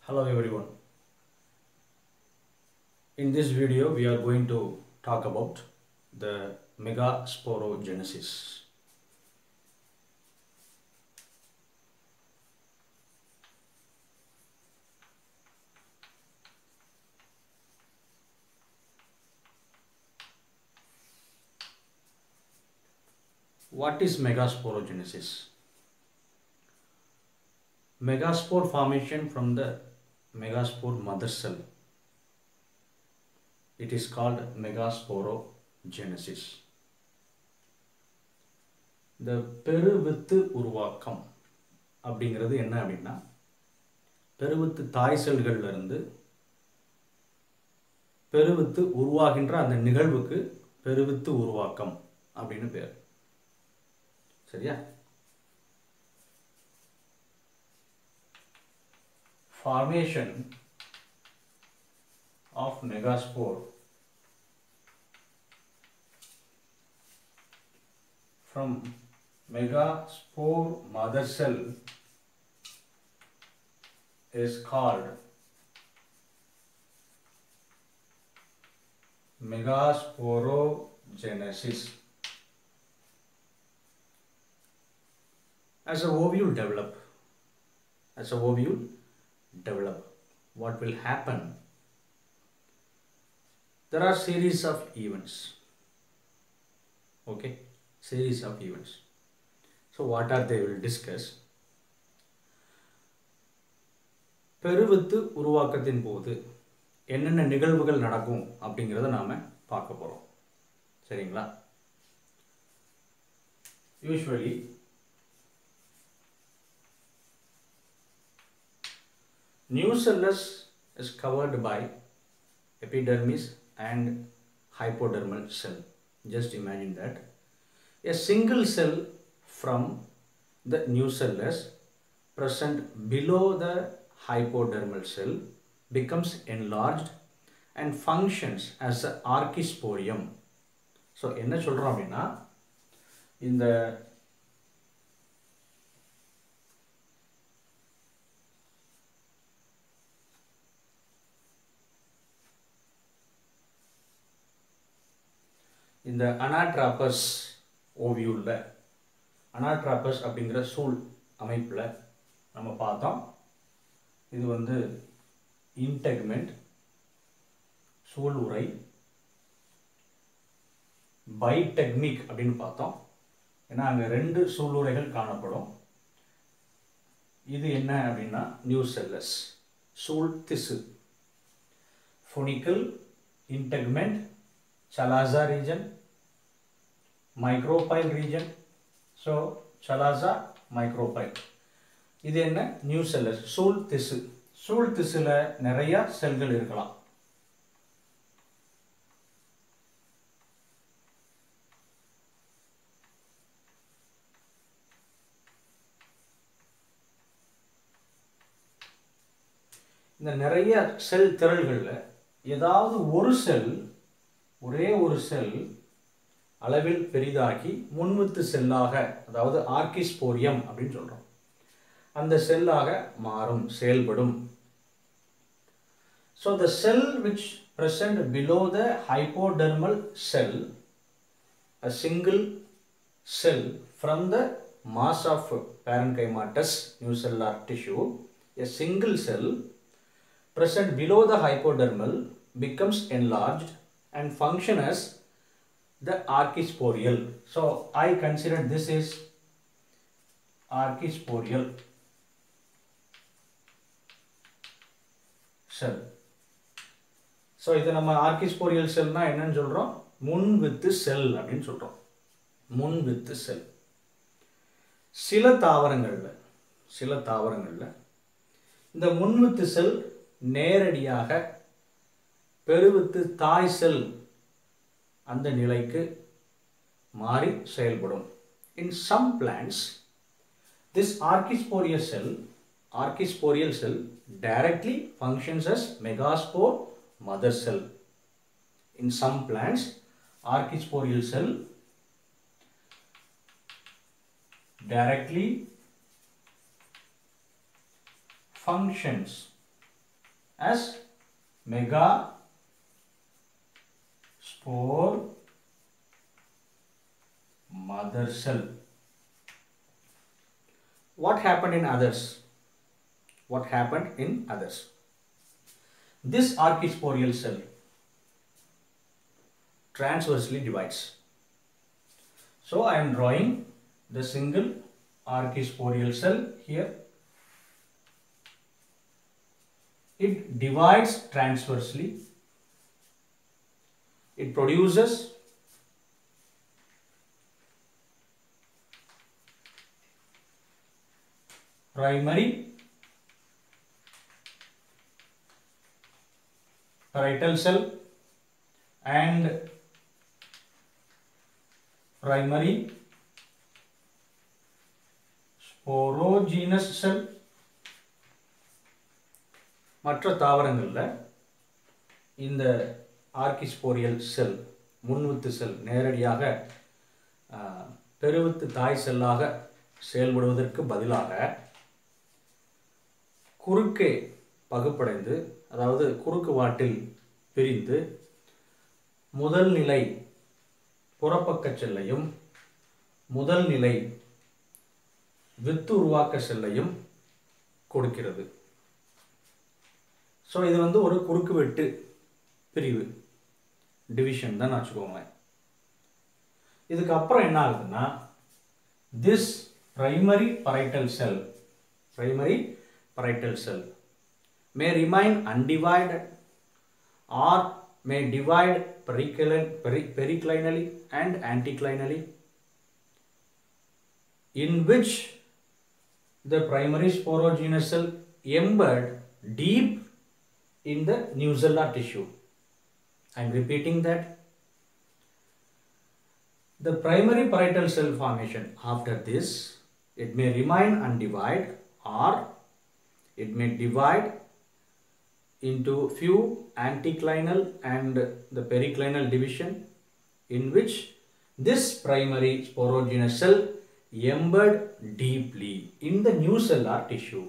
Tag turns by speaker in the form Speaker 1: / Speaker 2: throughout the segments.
Speaker 1: Hello everyone. In this video we are going to talk about the megasporogenesis. What is megasporogenesis? Megaspore formation from the megaspore mother cell. It is called megasporogenesis. The பெருவித்து உருவாக்கம் அப்படிங்கிறது என்ன அப்படின்னா, பெருவித்து தாய் செல்கள்ல இருந்து பெருவித்து உருவாகின்ற அந்த நிகழ்வுக்கு பெருவித்து உருவாக்கம் அப்படின்னு பேர். சரியா? Formation of megaspore from megaspore mother cell is called megasporogenesis. As a ovule develop, what will happen? There are series of events. Okay, series of events. So what are they? Will discuss. பெருவித்து உருவாக்கத்தின் போது என்னென்ன நிகழ்வுகள் நடக்கும் அப்படிங்கிறத நாம பார்க்க போறோம். சரிங்களா? Usually nucellus is covered by epidermis and hypodermal cell. Just imagine that a single cell from the nucellus present below the hypodermal cell becomes enlarged and functions as an archisporium. So என்ன சொல்றோம் அப்படின்னா, இந்த இந்த அனாட்ராபஸ் ஓவியூல்ல அனாட்ராபஸ் அப்படிங்கிற சூழ் அமைப்பில் நம்ம பார்த்தோம். இது வந்து இன்டெக்மெண்ட், சூழ் உறை, பைடெக்மிக் அப்படின்னு பார்த்தோம். ஏன்னா அங்கே ரெண்டு சூளுரைகள் காணப்படும். இது என்ன அப்படின்னா நியூசெல்லஸ், சூழ் திசு, ஃபோனிக்கல், integument, Chalaza region, micropyle region. So Chalaza, micropyle. இது என்ன? நியூசெல்லஸ், சூழ் திசு. சூழ் திசுல நிறைய செல்கள் இருக்கலாம். இந்த நிறைய செல் திரள்கள்ல ஏதாவது ஒரு செல், ஒரே ஒரு செல் அளவில் பெரிதாகி முன்வித்து செல்லாக, அதாவது ஆர்கிஸ்போரியம் அப்படின்னு சொல்றோம், அந்த செல்லாக மாறும், செயல்படும். So the cell which present below the hypodermal cell, a single cell from the mass of parenchymatous nucellar tissue, a single cell present below the hypodermal becomes enlarged and function as the archisporial. So I consider this is archisporial cell. So இது நம்ம archisporial cell னா என்னன்னு சொல்றோம்? முன்வித்து செல் அப்படின்னு சொல்றோம். முன்வித்து செல். சில தாவரங்கள்ல இந்த முன்வித்து செல் நேரடியாக பெருவித்து தாய் செல் அந்த நிலைக்கு மாறி செயல்படும். In some plants, this archisporial cell directly functions as megaspore mother cell. In some plants, archisporial cell directly functions as megaspore mother cell. What happened in others? What happened in others? This archisporial cell transversely divides. So I am drawing the single archisporial cell here. It divides transversely. It produces primary parietal cell and primary sporogenous cell. மற்ற தாவரங்களில் இந்த archesporial செல் முன்வித்து செல் நேரடியாக பெருவித்து தாய் செல்லாக செயல்படுவதற்கு பதிலாக குறுக்கே பகுப்படைந்து, அதாவது குறுக்கு வாட்டில் பிரிந்து முதல் நிலை புறப்பக்க செல்லையும் முதல் நிலை வித்து உருவாக்க செல்லையும் கொடுக்கிறது. ஸோ இது வந்து ஒரு குறுக்கு வெட்டு பிரிவு, டிவிஷன் தான் வச்சுக்கோங்க. இதுக்கப்புறம் என்ன ஆகுதுன்னா, this primary parietal cell may remain undivided or may divide periclinally and anticlinally, in which the primary sporogenous cell embed deep in the nucellar tissue. I am repeating that. The primary parietal cell formation after this, it may remain undivided or it may divide into few anticlinal and the periclinal division, in which this primary sporogenous cell embed deeply in the nucellar tissue.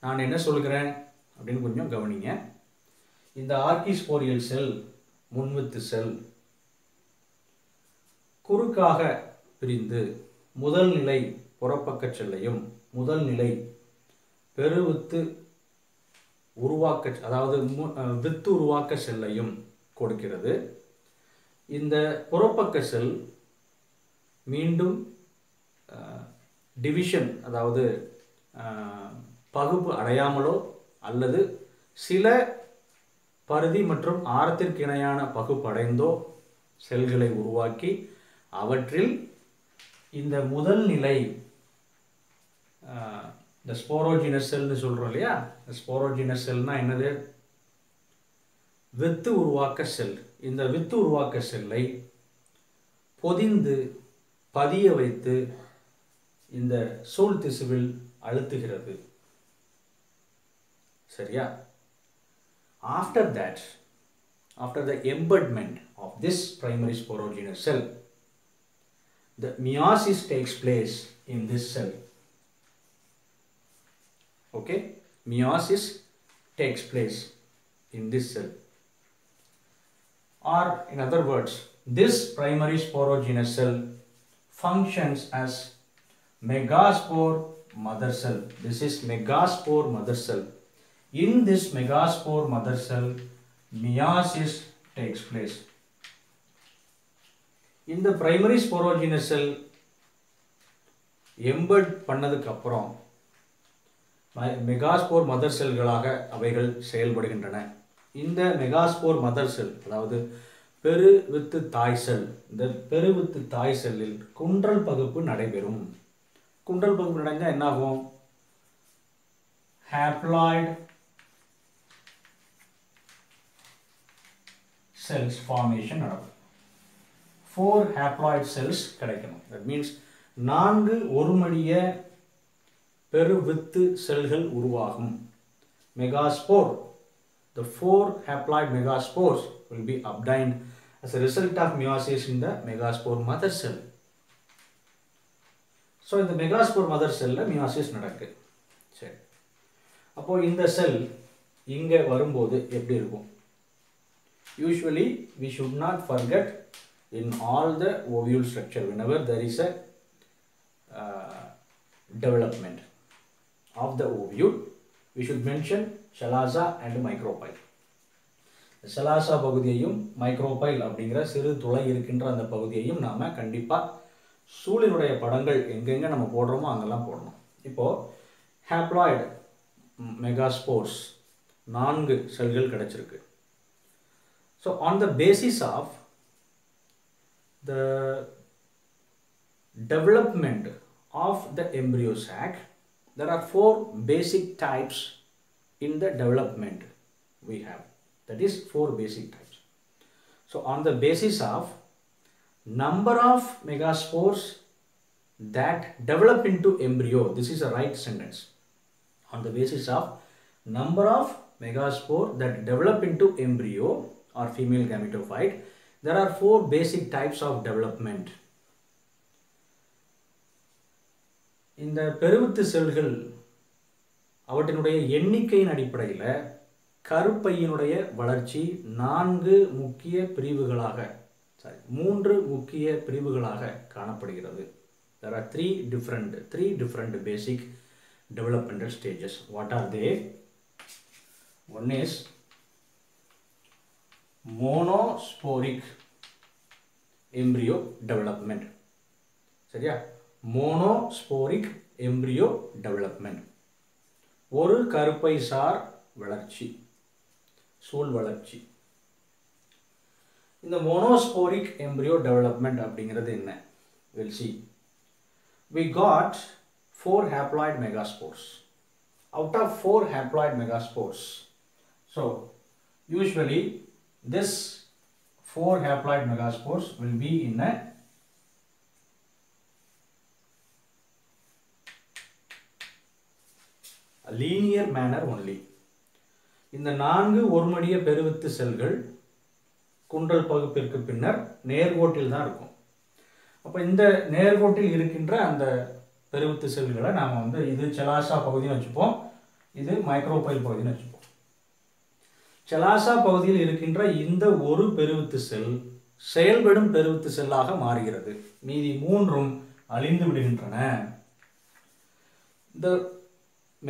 Speaker 1: நான் என்ன சொல்கிறேன் அப்படின்னு கொஞ்சம் கவனிங்க. இந்த archesporial செல் முன்வித்து செல் குறுக்காக பிரிந்து முதல் நிலை புறப்பக்க செல்லையும் முதல் நிலை பெருவித்து உருவாக்க, அதாவது வித்து உருவாக்க செல்லையும் கொடுக்கிறது. இந்த புறப்பக்க செல் மீண்டும் டிவிஷன், அதாவது பகுப்பு அடையாமலோ அல்லது சில பருதி மற்றும் ஆரத்திற்கு இணையான பகுப்படைந்தோ செல்களை உருவாக்கி அவற்றில் இந்த முதல் நிலை இந்த ஸ்போரோஜினஸ் செல்னு சொல்கிறோம் இல்லையா, ஸ்போரோஜினஸ் செல்னா என்னது? வித்து உருவாக்க செல். இந்த வித்து உருவாக்க செல்லை பொதிந்து பதிய வைத்து இந்த சூழ் திசுவில் அழுத்துகிறது. சரியா? After that, after the embedment of this primary sporogenous cell, the meiosis takes place in this cell. Okay? Meiosis takes place in this cell. Or in other words, this primary sporogenous cell functions as megaspore mother cell. This is megaspore mother cell. In this megaspore mother cell, meiosis takes place. In the primary sporogenous cell embed பண்ணதுக்கு அப்புறம் megaspore mother செல்களாக அவைகள் செயல்படுகின்றன. இந்த megaspore mother செல், அதாவது பெருவித்து தாய் செல், இந்த பெருவித்து தாய் செல்லில் குன்றல் பகுப்பு நடைபெறும். குன்றல் பகுப்பு நடந்தால் என்னாகும்? haploid cells formation நடக்கும். 4 haploid cells கிடைக்கணும். That means 4 ஒருமடிய பெருவித்து செல்கள் உருவாகும். Megaspore, the 4 haploid megaspores will be obtained as a result of meiosis in the megaspore mother cell. So இந்த megaspore mother cell meiosis நடக்கு. சரி, அப்போ இந்த செல் இங்கே வரும்போது எப்படி இருக்கும்? Usually we should not forget in all the ovule structure whenever there is a development of the ovule, we should mention chalaza and micropyle. chalaza பகுதியையும் micropyle அப்படிங்கிற சிறு துளை இருக்கின்ற அந்த பகுதியையும் நாம கண்டிப்பா சூலினுடைய படங்கள் எங்கெங்க நம்ம போடுறோமோ அங்கெல்லாம் போடணும். இப்போ haploid megaspores 4 செல்கள் கிடைச்சிருக்கு. So on the basis of the development of the embryo sac, there are 4 basic types in the development we have. That is 4 basic types. So on the basis of number of megaspores that develop into embryo, this is a right sentence. On the basis of number of megaspore that develop into embryo or female gametophyte, there are 4 basic types of development. இந்த பெருவித்து செல்கள் அவற்றினுடைய எண்ணிக்கையின் அடிப்படையில் கருப்பையினுடைய வளர்ச்சி 4 முக்கிய பிரிவுகளாக 3 முக்கிய பிரிவுகளாக காணப்படுகிறது. There are 3 different basic developmental stages. What are they? One is monosporic embryo development. சரியா? monosporic embryo development. ஒரு கருப்பை சார் வளர்ச்சி, சூல் வளர்ச்சி. இந்த monosporic embryo development அப்படிங்கிறது என்ன? We'll see. We got 4 haploid megaspores. Out of 4 haploid megaspores, so usually this 4 haploid megaspores will be in a linear manner only. இந்த 4 ஒருமடிய பெருவித்து செல்கள் குன்றல் பகுப்பிற்கு பின்னர் நேர்கோட்டில் தான் இருக்கும். அப்ப இந்த நேர்கோட்டில் இருக்கின்ற அந்த பெருவித்து செல்களை நாம இது chalaza பகுதின்னு வச்சுப்போம், இது மைக்ரோபைல் பகுதின்னு வச்சுப்போம். chalaza பகுதியில் இருக்கின்ற இந்த ஒரு பெருவித்து செல் செயல்படும் பெருவித்து செல்லாக மாறுகிறது. மீதி 3ம் அழிந்து விடுகின்றன. The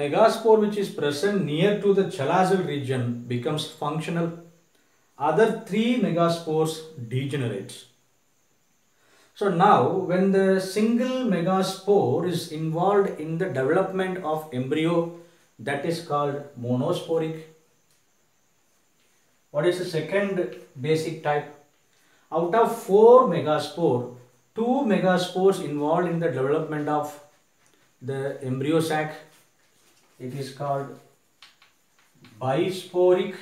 Speaker 1: megaspore which is present near to the chalazal region becomes functional. Other 3 megaspores degenerate. So now when the single megaspore is involved in the development of embryo, that is called monosporic. What is the second basic type? Out of 4 megaspore, 2 megaspores involved in the development of the embryo sac. It is called bisporic.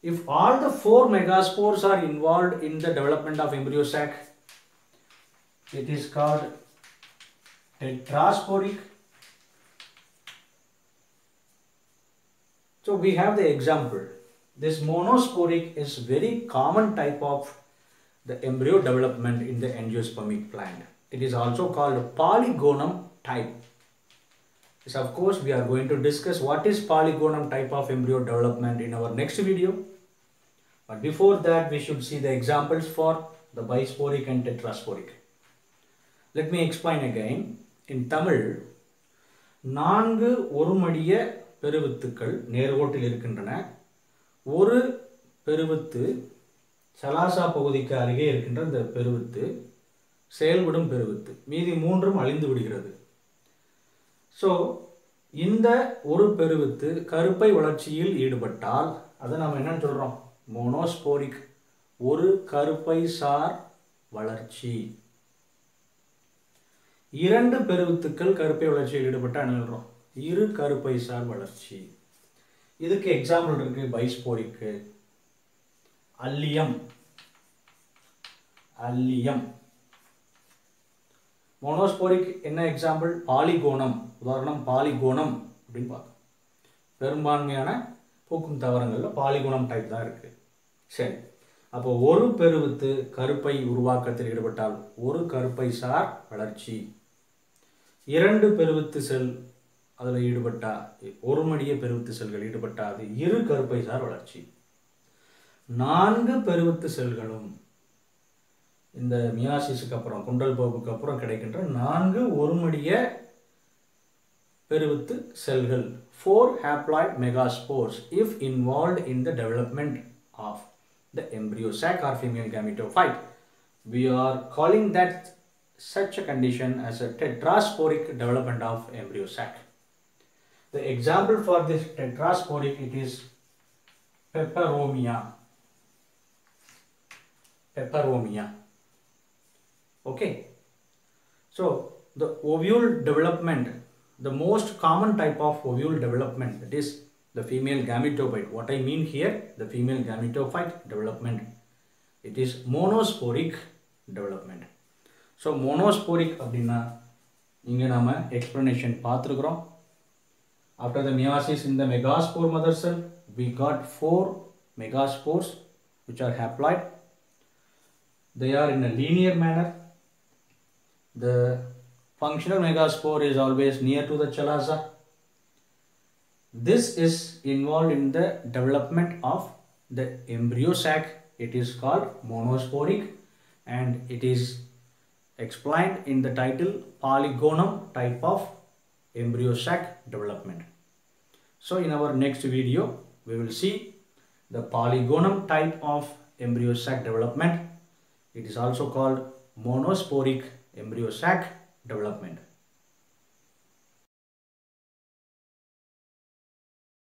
Speaker 1: If all the 4 megaspores are involved in the development of embryo sac, it is called tetrasporic. So we have the example. This monosporic is very common type of the embryo development in the angiospermic plant. It is also called polygonum type. Yes, of course, we are going to discuss what is polygonum type of embryo development in our next video. But before that, we should see the examples for the bisporic and tetrasporic. Let me explain again. In Tamil, 4 ஒருமடிய பெருவித்துக்கள் நேர்கோட்டில் இருக்கின்றன. ஒரு பெருவித்து chalaza பகுதிக்கு அருகே இருக்கின்ற இந்த பெருவித்து செயல்படும் பெருவித்து, மீதி 3ம் அழிந்து விடுகிறது. So இந்த ஒரு பெருவித்து கருப்பை வளர்ச்சியில் ஈடுபட்டால் அதை நாம் என்ன சொல்றோம்? மோனோஸ்போரிக், ஒரு கருப்பை சார் வளர்ச்சி. 2 பெருவித்துக்கள் கருப்பை வளர்ச்சியில் ஈடுபட்டால் என்ன சொல்றோம்? இரு கருப்பை சார் வளர்ச்சி. இதுக்கு எக்ஸாம்பிள் இருக்கு பைஸ்போரிக், அல்லியம். மோனோஸ்போரிக் என்ன எக்ஸாம்பிள்? பாலிகோனம். உதாரணம் பாலிகோனம் அப்படின்னு பார்த்தோம். பெரும்பான்மையான பூக்கும் தாவரங்கள்ல பாலிகோனம் டைப் தான் இருக்கு. சரி, அப்போ ஒரு பெருவித்து கருப்பை உருவாக்கத்தில் ஈடுபட்டால் ஒரு கருப்பை சார் வளர்ச்சி. 2 பெருவித்து செல் அதில் ஈடுபட்டா, ஒரு மடிய பெருவித்து செல்கள் ஈடுபட்டா அது இரு கருப்பை சார் வளர்ச்சி. 4 பெருவித்து செல்களும் இந்த மியாசிஸுக்கு அப்புறம் குண்டல் போக்குக்கு அப்புறம் கிடைக்கின்ற 4 ஒருமடிய பெருவித்து செல்கள், 4 haploid megaspores if involved in the development of the embryo sac or female gametophyte. We are calling that such a condition as a tetrasporic development of embryo sac. The example for this tetrasporic, it is peperomia. Okay. So the ovule development, the most common type of ovule development, that is the female gametophyte. What I mean here, the female gametophyte development, it is monosporic development. So monosporic அப்படின்னா இங்கே நாம explanation பார்த்துருக்கிறோம். After the meiosis in the megaspore mother cell, we got 4 megaspores which are haploid. They are in a linear manner. The functional megaspore is always near to the chalaza. This is involved in the development of the embryo sac. It is called monosporic and it is explained in the title polygonum type of embryo sac development. So in our next video we will see the polygonum type of embryo sac development. It is also called monosporic embryo sac development.